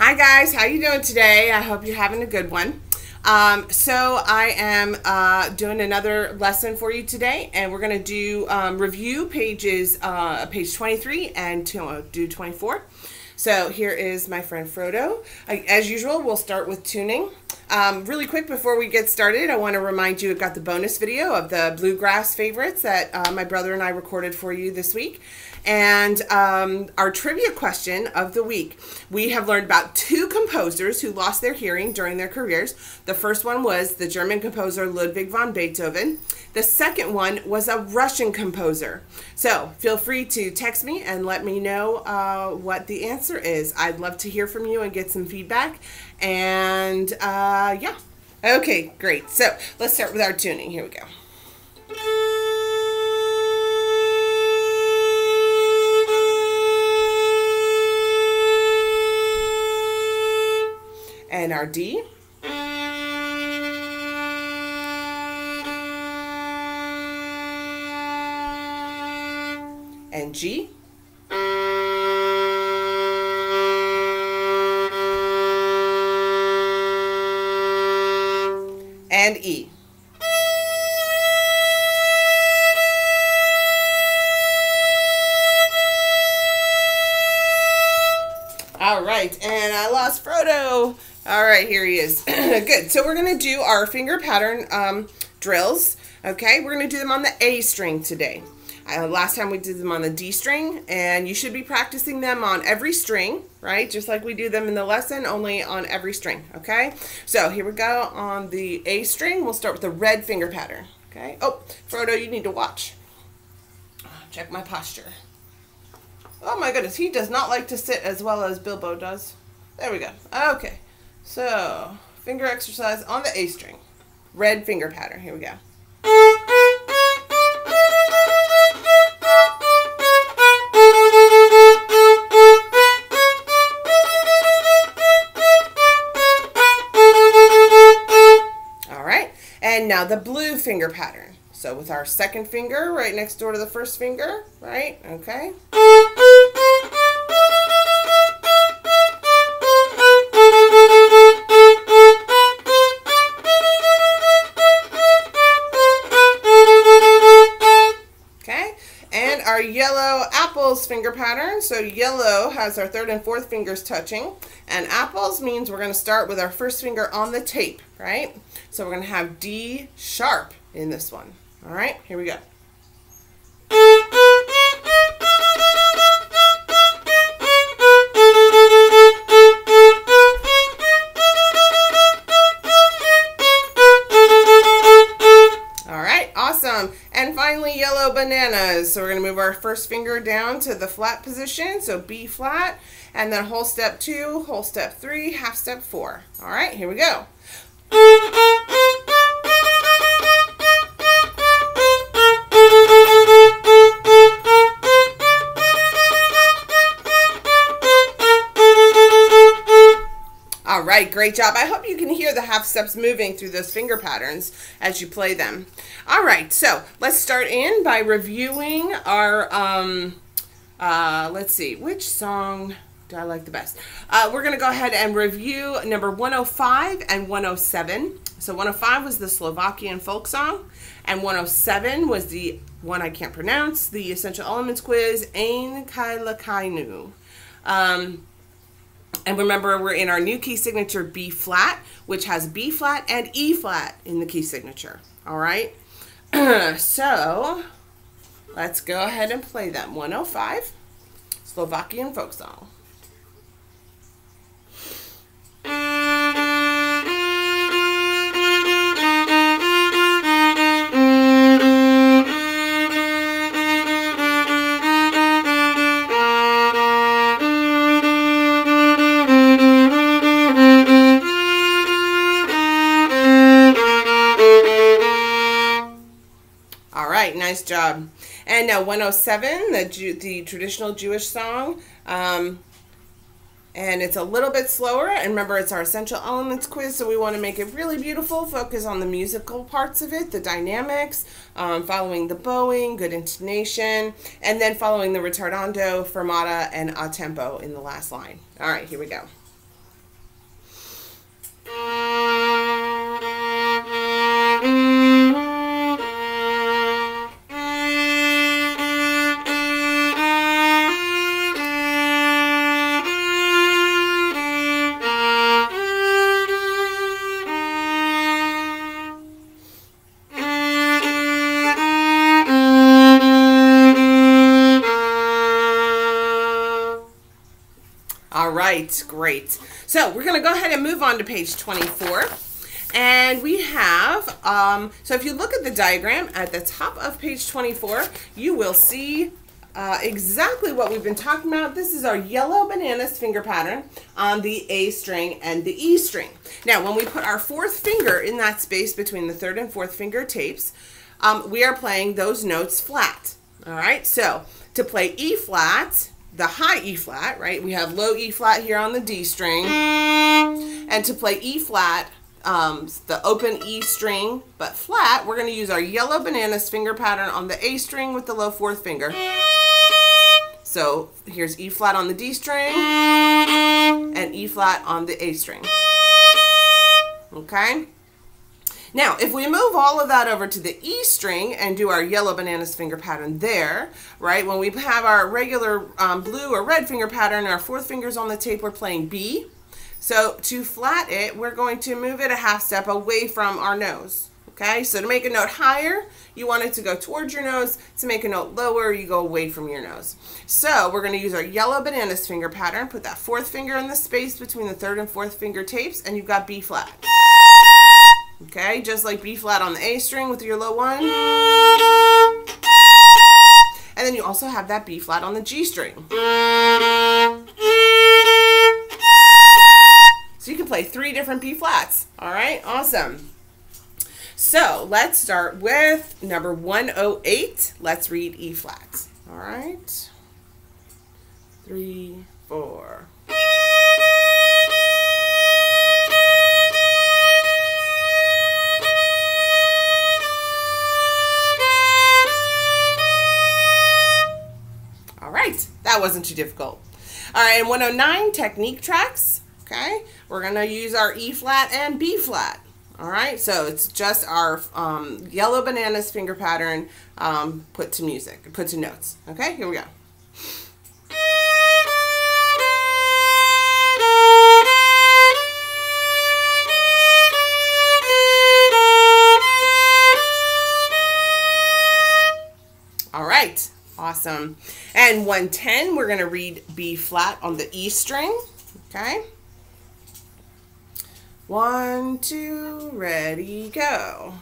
Hi guys, how you doing today? I hope you're having a good one. So I am doing another lesson for you today, and we're going to do review pages, page 23 and do 24. So here is my friend Frodo. As usual, we'll start with tuning. Really quick before we get started, I want to remind you I've got the bonus video of the bluegrass favorites that my brother and I recorded for you this week. And our trivia question of the week. We have learned about two composers who lost their hearing during their careers. The first one was the German composer Ludwig von Beethoven. The second one was a Russian composer. So feel free to text me and let me know what the answer is. I'd love to hear from you and get some feedback. And yeah. Okay, great. So let's start with our tuning. Here we go. And our D. And G. And E. All right, and I lost Frodo. All right, here he is. Good. So we're going to do our finger pattern drills. Okay, we're going to do them on the A string today. Last time we did them on the D string, and you should be practicing them on every string, right? Just like we do them in the lesson, only on every string, okay? So here we go on the A string. We'll start with the red finger pattern, okay? Oh, Frodo, you need to watch. Check my posture. Oh my goodness, he does not like to sit as well as Bilbo does. There we go. Okay. So, finger exercise on the A string. Red finger pattern. Here we go. All right. And now the blue finger pattern. So with our second finger right next door to the first finger, right? Okay. Our yellow apples finger pattern. So yellow has our third and fourth fingers touching, and apples means we're going to start with our first finger on the tape, right? So we're going to have D sharp in this one. All right, here we go. And finally, yellow bananas. So we're going to move our first finger down to the flat position, so B flat, and then whole step 2, whole step 3, half step 4. All right, here we go. All right, great job. I hope you can hear the half steps moving through those finger patterns as you play them. All right, so let's start in by reviewing our, let's see, which song do I like the best? We're going to go ahead and review number 105 and 107. So 105 was the Slovakian folk song, and 107 was the one I can't pronounce, the Essential Elements quiz, Ein Kailakainu. And remember, we're in our new key signature B flat, which has B flat and E flat in the key signature. All right. So let's go ahead and play them. 105, Slovakian folk song. Nice job. And now 107, the traditional Jewish song, and it's a little bit slower. And remember, it's our essential elements quiz, so we want to make it really beautiful. Focus on the musical parts of it, the dynamics, following the bowing, good intonation, and then following the ritardando, fermata, and a tempo in the last line. All right, here we go. All right, great. So we're going to go ahead and move on to page 24. And we have, so if you look at the diagram at the top of page 24, you will see exactly what we've been talking about. This is our yellow bananas finger pattern on the A string and the E string. Now, when we put our fourth finger in that space between the third and fourth finger tapes, we are playing those notes flat. All right, so to play E flat, the high E flat, right? We have low E flat here on the D string. And to play E flat, the open E string, but flat, we're going to use our yellow bananas finger pattern on the A string with the low fourth finger. So here's E flat on the D string and E flat on the A string. Okay? Now, if we move all of that over to the E string and do our yellow bananas finger pattern there, right, when we have our regular blue or red finger pattern, our fourth finger's on the tape, we're playing B. So to flat it, we're going to move it a half step away from our nose. Okay, so to make a note higher, you want it to go towards your nose. To make a note lower, you go away from your nose. So we're going to use our yellow bananas finger pattern, put that fourth finger in the space between the third and fourth finger tapes, and you've got B flat. Okay, just like B flat on the A string with your low one. And then you also have that B flat on the G string. So you can play 3 different B flats. All right, awesome. So let's start with number 108. Let's read E flat. All right, 3, 4. All right, that wasn't too difficult. All right, and 109, technique tracks. Okay, we're going to use our E flat and B flat. All right, so it's just our yellow bananas finger pattern put to music, put to notes. Okay, here we go. All right, awesome. And 110, we're going to read B flat on the E string. Okay. 1, 2, ready, go.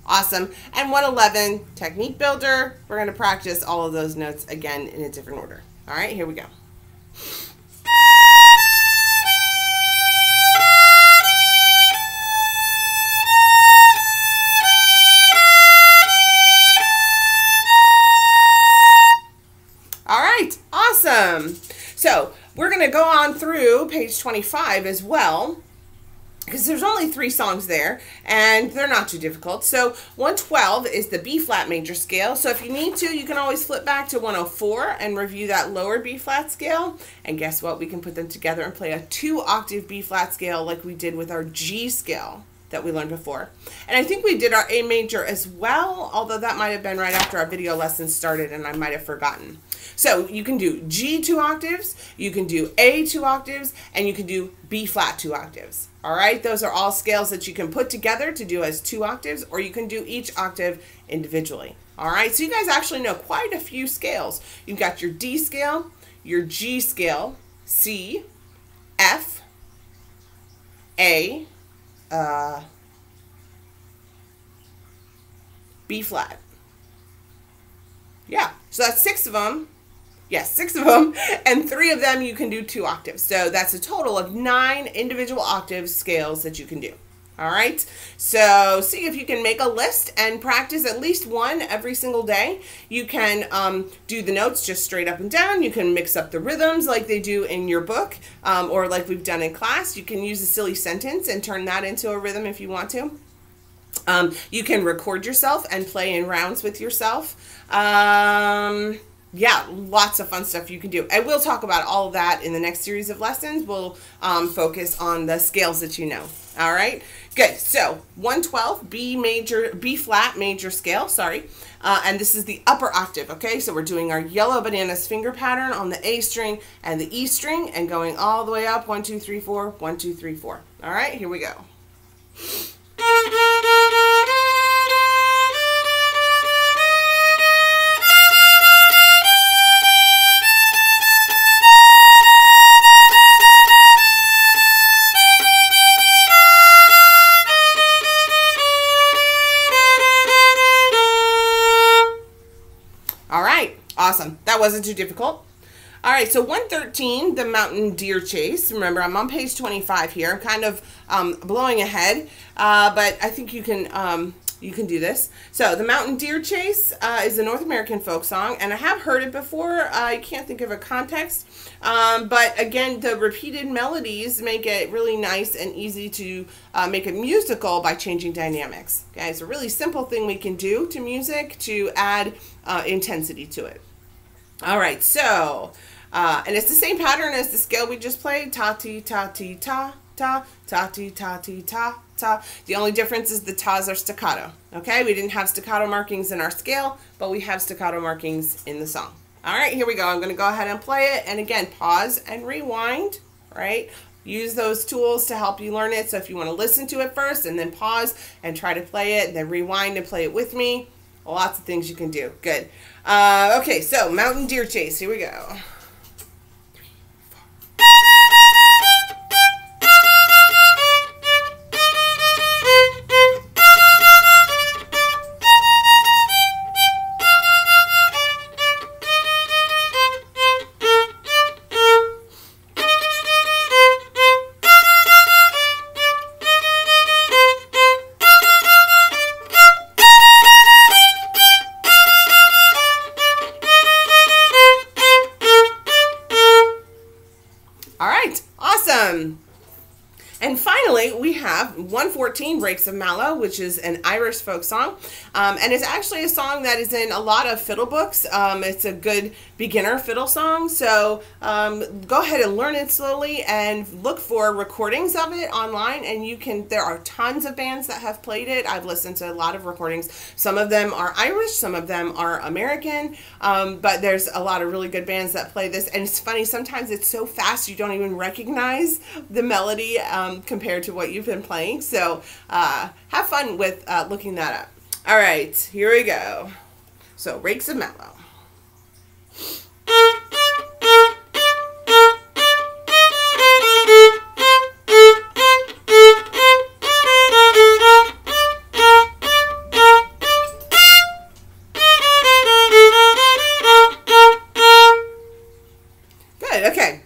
Awesome. And 111, technique builder. We're going to practice all of those notes again in a different order. All right, here we go. Awesome. So we're going to go on through page 25 as well, because there's only 3 songs there and they're not too difficult. So 112 is the B flat major scale. So if you need to, you can always flip back to 104 and review that lower B flat scale. And guess what? We can put them together and play a 2-octave B flat scale like we did with our G scale that we learned before. And I think we did our A major as well, although that might have been right after our video lesson started and I might have forgotten. So you can do G 2 octaves, you can do A 2 octaves, and you can do B flat 2 octaves. All right, those are all scales that you can put together to do as 2 octaves, or you can do each octave individually. All right, so you guys actually know quite a few scales. You've got your D scale, your G scale, C, F, A, B flat. Yeah, so that's 6 of them. Yes, 6 of them, and 3 of them you can do 2 octaves. So that's a total of 9 individual octave scales that you can do. All right, so see if you can make a list and practice at least one every single day. You can do the notes just straight up and down. You can mix up the rhythms like they do in your book, or like we've done in class. You can use a silly sentence and turn that into a rhythm if you want to. You can record yourself and play in rounds with yourself. Yeah, lots of fun stuff you can do. And we'll talk about all of that in the next series of lessons. We'll focus on the scales that you know. All right, good. So 112, B flat major scale, sorry. And this is the upper octave, okay? So we're doing our yellow bananas finger pattern on the A string and the E string and going all the way up, 1, 2, 3, 4, 1, 2, 3, 4. All right, here we go. All right, awesome. That wasn't too difficult. All right, so 113, the mountain deer chase. Remember, I'm on page 25 here. I'm kind of blowing ahead, but I think you can do this. So the mountain deer chase is a North American folk song, and I have heard it before. I can't think of a context, but again, the repeated melodies make it really nice and easy to make it musical by changing dynamics. Okay, it's a really simple thing we can do to music to add intensity to it. All right, so, and it's the same pattern as the scale we just played, ta-ti, ta-ti, ta, ta, ta-ti, ta-ti, ta, ta. The only difference is the tas are staccato, okay? We didn't have staccato markings in our scale, but we have staccato markings in the song. All right, here we go. I'm gonna go ahead and play it, and again, pause and rewind, right? Use those tools to help you learn it, so if you wanna listen to it first, and then pause and try to play it, then rewind and play it with me, lots of things you can do. Good. Okay, so mountain deer chase. Here we go. And finally, we have 114, Rakes of Mallow, which is an Irish folk song. And it's actually a song that is in a lot of fiddle books. It's a good beginner fiddle song. So go ahead and learn it slowly and look for recordings of it online. And you can, there are tons of bands that have played it. I've listened to a lot of recordings. Some of them are Irish, some of them are American. But there's a lot of really good bands that play this. And it's funny, sometimes it's so fast you don't even recognize the melody compared to what you've been playing. So have fun with looking that up. All right, here we go. So Rakes of Mallow. Good, okay.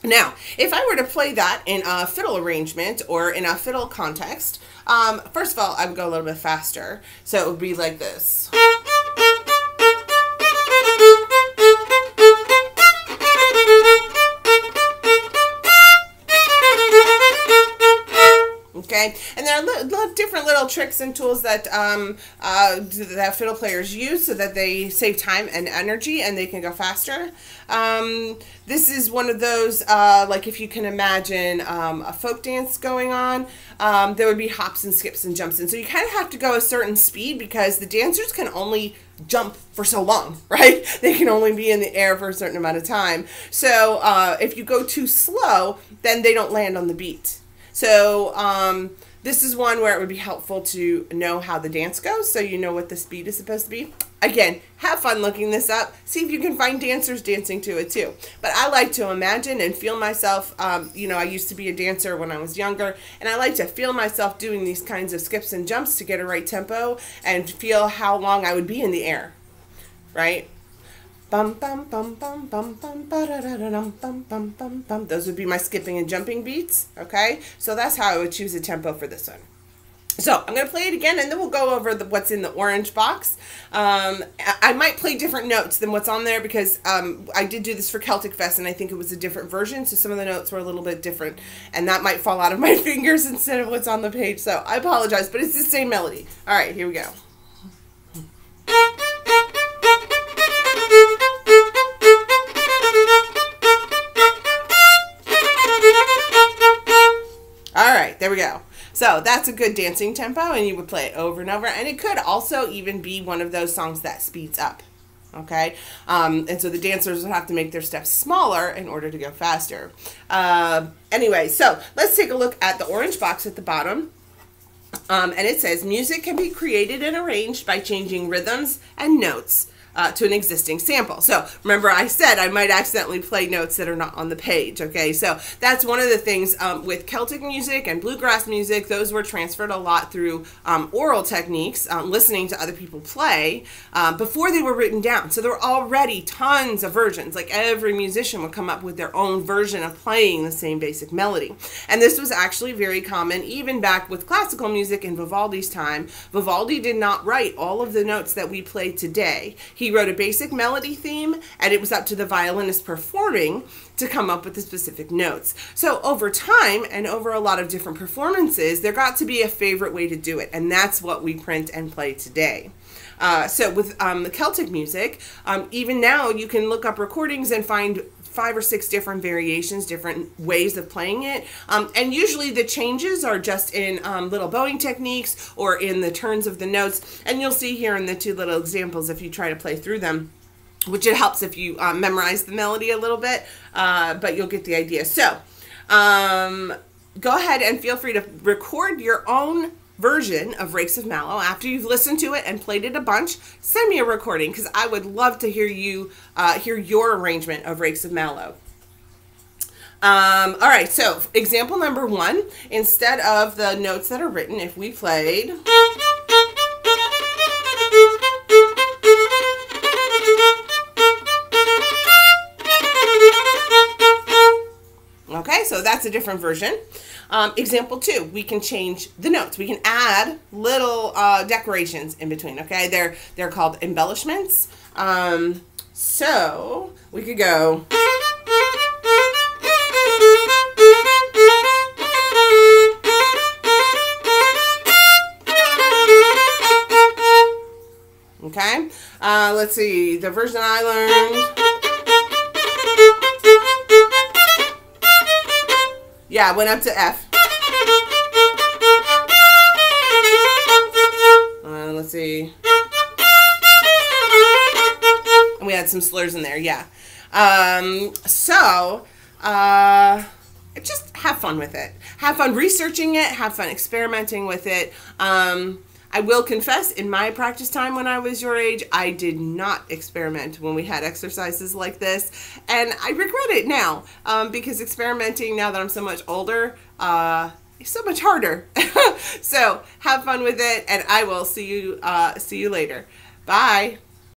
Now, if I were to play that in a fiddle arrangement or in a fiddle context, first of all, I would go a little bit faster. So it would be like this. Okay, and there are different little tricks and tools that that fiddle players use so that they save time and energy and they can go faster. This is one of those, like if you can imagine a folk dance going on, there would be hops and skips and jumps. And so you kind of have to go a certain speed because the dancers can only jump for so long, right? They can only be in the air for a certain amount of time. So if you go too slow, then they don't land on the beat. So this is one where it would be helpful to know how the dance goes so you know what the speed is supposed to be. Again, have fun looking this up. See if you can find dancers dancing to it too. But I like to imagine and feel myself, you know, I used to be a dancer when I was younger, and I like to feel myself doing these kinds of skips and jumps to get a right tempo and feel how long I would be in the air, right? Bum bum bum bum bum bum ba da da da dum bum bum bum bum. Those would be my skipping and jumping beats. Okay, so that's how I would choose a tempo for this one. So I'm going to play it again, and then we'll go over what's in the orange box. I might play different notes than what's on there because I did do this for Celtic Fest, and I think it was a different version, so some of the notes were a little bit different, and that might fall out of my fingers instead of what's on the page, so I apologize, but it's the same melody. All right, here we go. All right, there we go. So that's a good dancing tempo, and you would play it over and over. And it could also even be one of those songs that speeds up, okay? And so the dancers will have to make their steps smaller in order to go faster. Anyway, so let's take a look at the orange box at the bottom. And it says, music can be created and arranged by changing rhythms and notes to an existing sample. So remember I said I might accidentally play notes that are not on the page, okay? So that's one of the things with Celtic music and bluegrass music. Those were transferred a lot through oral techniques, listening to other people play before they were written down. So there were already tons of versions. Like every musician would come up with their own version of playing the same basic melody. And this was actually very common even back with classical music in Vivaldi's time. Vivaldi did not write all of the notes that we play today. He wrote a basic melody theme, and it was up to the violinist performing to come up with the specific notes. So over time and over a lot of different performances, there got to be a favorite way to do it, and that's what we print and play today. So with the Celtic music, even now you can look up recordings and find 5 or 6 different variations, different ways of playing it. And usually the changes are just in little bowing techniques or in the turns of the notes. And you'll see here in the 2 little examples if you try to play through them, which it helps if you memorize the melody a little bit, but you'll get the idea. So go ahead and feel free to record your own version of Rakes of Mallow. After you've listened to it and played it a bunch, send me a recording because I would love to hear you hear your arrangement of Rakes of Mallow. All right, so example number 1, instead of the notes that are written, if we played okay, so that's a different version. Example 2, we can change the notes. We can add little decorations in between, okay? They're called embellishments. So we could go. Okay, let's see, the version I learned. Yeah, went up to F. Let's see. And we had some slurs in there, yeah. Just have fun with it. Have fun researching it. Have fun experimenting with it. I will confess, in my practice time when I was your age, I did not experiment when we had exercises like this. And I regret it now because experimenting now that I'm so much older is so much harder. So have fun with it, and I will see you later. Bye.